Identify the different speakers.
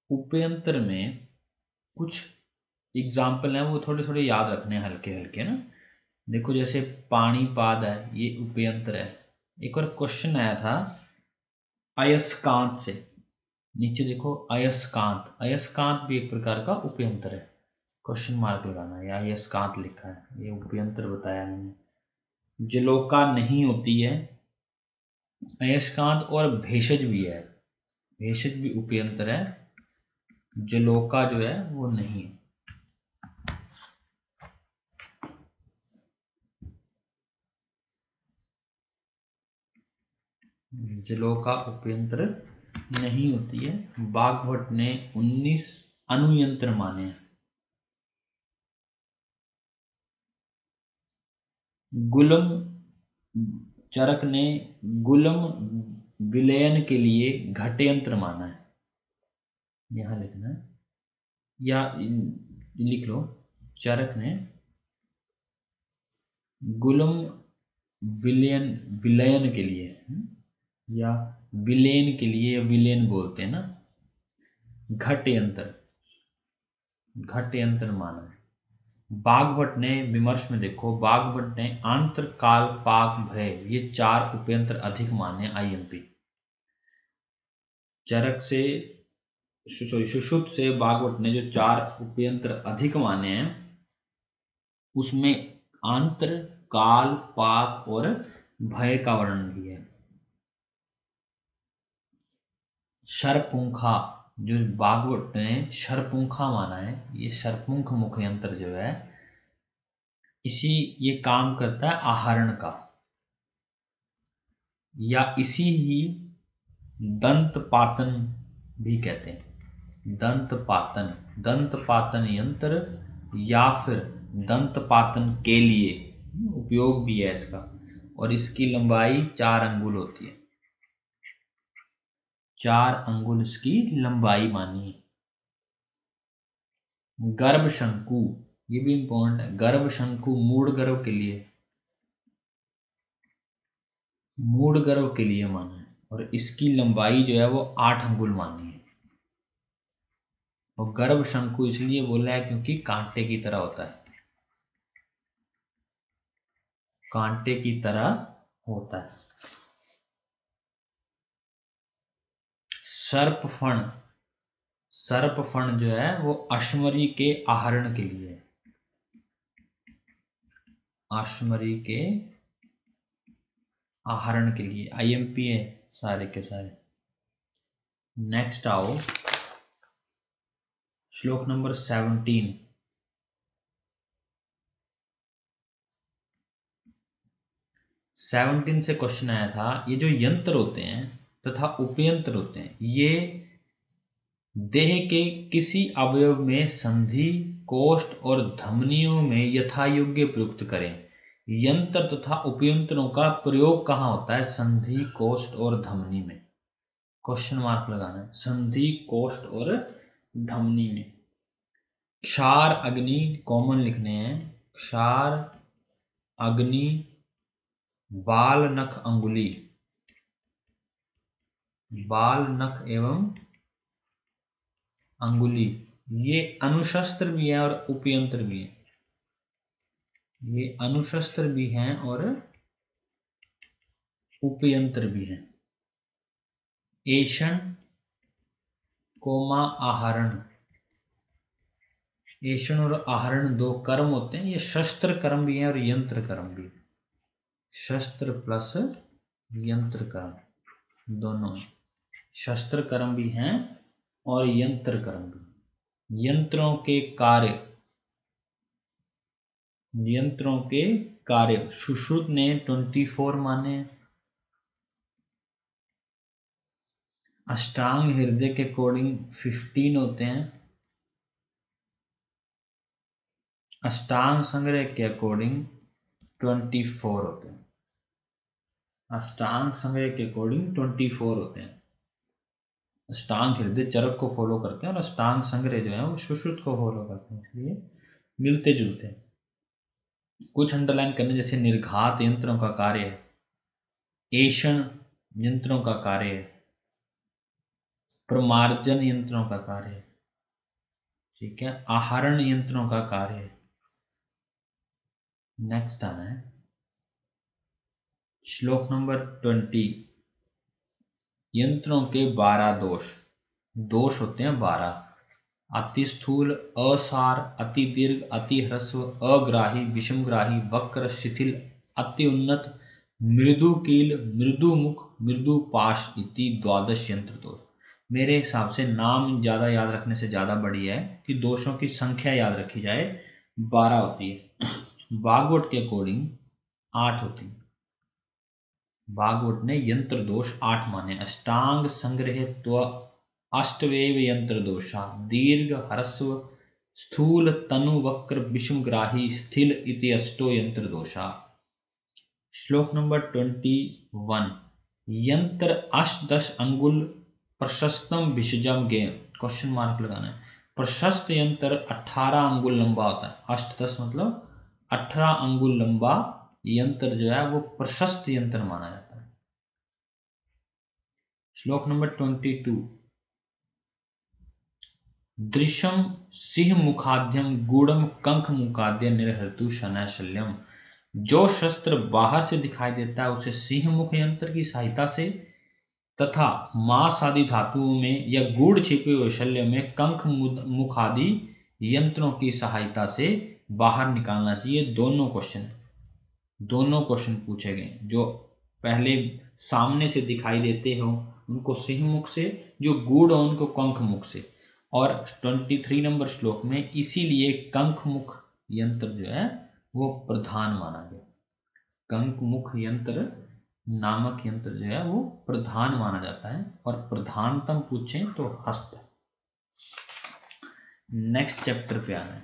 Speaker 1: उपयंत्र में कुछ एग्जाम्पल हैं, वो थोड़े थोड़े याद रखने हैं, हल्के हल्के ना। देखो जैसे पाणीपाद है, ये उपयंत्र है। एक और क्वेश्चन आया था अयस्कांत से, नीचे देखो अयस्कांत, अयस्कांत भी एक प्रकार का उपयंत्र है। क्वेश्चन मार्क लगाना है, या अयस्कांत लिखा है, ये उपयंत्र बताया मैंने। जलोका नहीं होती है अयस्कांत, और भेषज भी है, भेषज भी उपयंत्र है, जलोका जो है वो नहीं है। जलोका उपयंत्र नहीं होती है। बागभट्ट ने 19 अनुयंत्र माने हैं। गुलम चरक ने गुलम विलयन के लिए घटयंत्र माना है, यहां लिखना है, या लिख लो, चरक ने गुलम विलयन विलयन के लिए, या विलेन के लिए, या विलेन बोलते हैं ना, घटयंत्र, घटयंत्र माना है। बागभट्ट ने विमर्श में देखो, बागभट्ट ने आंतर काल पाक भय, ये 4 उपयंत्र अधिक माने आईएमपी। चरक से सुश्रुत से बागभट्ट ने जो 4 उपयंत्र अधिक माने हैं, उसमें आंतर काल पाक और भय का वर्णन भी है। शरपुंखा, जो बागवट ने शरपुंखा माना है, ये शरपुंख मुख यंत्र जो है, इसी ये काम करता है आहरण का, या इसी ही दंत पातन भी कहते हैं। दंत पातन, दंत पातन यंत्र, या फिर दंत पातन के लिए उपयोग भी है इसका, और इसकी लंबाई 4 अंगुल होती है, 4 अंगुल इसकी लंबाई मानी है। गर्भ शंकु, ये भी इंपॉर्टेंट है, गर्भ शंकु मूड गर्भ के लिए, मूड गर्भ के लिए माना है, और इसकी लंबाई जो है वो 8 अंगुल मानी है। और गर्भ शंकु इसलिए बोला है क्योंकि कांटे की तरह होता है, कांटे की तरह होता है। सर्पफण, सर्पफण जो है वो अश्मरी के आहरण के लिए, अश्मरी के आहरण के लिए, आईएमपी है सारे के सारे। नेक्स्ट आओ, श्लोक नंबर 17। 17 से क्वेश्चन आया था, ये जो यंत्र होते हैं तथा उपयंत्र होते हैं, ये देह के किसी अवयव में संधि, कोष्ठ और धमनियों में यथा योग्य प्रयुक्त करें। यंत्र तथा उपयंत्रों का प्रयोग कहाँ होता है? संधि, कोष्ठ और धमनी में। क्वेश्चन मार्क लगाना है, संधि, कोष्ठ और धमनी में। क्षार अग्नि कॉमन लिखने हैं, क्षार अग्नि बाल नख अंगुली, बाल नख एवं अंगुली, ये अनुशस्त्र भी है और उपयंत्र भी है, ये अनुशस्त्र भी हैं और उपयंत्र भी हैं। एषण कोमा आहरण, एषण और आहरण 2 कर्म होते हैं, ये शस्त्र कर्म भी हैं और यंत्र कर्म भी, शस्त्र प्लस यंत्र कर्म दोनों, शस्त्र कर्म भी हैं और यंत्र कर्म भी। यंत्रों के कार्य, यंत्रों के कार्य सुश्रुत ने 24 माने। अष्टांग हृदय के अकॉर्डिंग 15 होते हैं, अष्टांग संग्रह के अकॉर्डिंग 24 होते हैं, अष्टांग संग्रह के अकॉर्डिंग 24 होते हैं। अष्टांग हृदय चरक को फॉलो करते हैं और अष्टांग संग्रह जो है वो सुश्रुत को फॉलो करते हैं, इसलिए मिलते जुलते हैं। कुछ अंडरलाइन करने, जैसे निर्घात यंत्रों का कार्य है, एषण यंत्रों का कार्य है, प्रमार्जन यंत्रों का कार्य, ठीक है, आहरण यंत्रों का कार्य। नेक्स्ट आना है श्लोक नंबर 20। यंत्रों के 12 दोष, दोष होते हैं 12। अति स्थूल, असार, अति दीर्घ, अति ह्रस्व, अग्राही, विषमग्राही, वक्र, शिथिल, अति उन्नत, मृदु कील, मृदु मुख, मृदु पाश इति द्वादश यंत्र दोष। मेरे हिसाब से नाम ज़्यादा याद रखने से ज़्यादा बढ़िया है कि दोषों की संख्या याद रखी जाए, 12 होती है। भागवत के अकॉर्डिंग 8 होती है। भागवत ने यंत्र दोष 8 माने। अष्टांग संग्रह अष्टवेव यंत्र दोषा, दीर्घ, ह्रस्व, स्थूल, तनु, वक्र, विषमग्राही, स्थिल इति अष्टो यंत्र दोषा। श्लोक नंबर 21। यंत्र अष्टदश अंगुल प्रशस्तम विषजम गेम, क्वेश्चन मार्क लगाना है। प्रशस्त यंत्र 18 अंगुल लंबा होता है। अष्टदश मतलब 18 अंगुल लंबा यंत्र जो है वो प्रशस्त यंत्र माना जाता है। श्लोक नंबर 22। दृश्यम सिंह मुखाद्यम गूढ़म कंक मुखाद्य निर्हर्तु शनैशल्यम। जो शस्त्र बाहर से दिखाई देता है उसे सिंह मुख यंत्र की सहायता से तथा मांस आदि धातुओं में या गूढ़ छिपे हुए शल्य में कंक मुख आदि यंत्रों की सहायता से बाहर निकालना चाहिए। दोनों क्वेश्चन पूछे गए। जो पहले सामने से दिखाई देते हो उनको सिंह मुख से, जो गूढ़ हो उनको कंक मुख से। और 23 नंबर श्लोक में इसीलिए कंक मुख यंत्र जो है वो प्रधान माना गया। कंक मुख यंत्र नामक यंत्र जो है वो प्रधान माना जाता है। और प्रधानतम पूछें तो हस्त। नेक्स्ट चैप्टर पे आना है।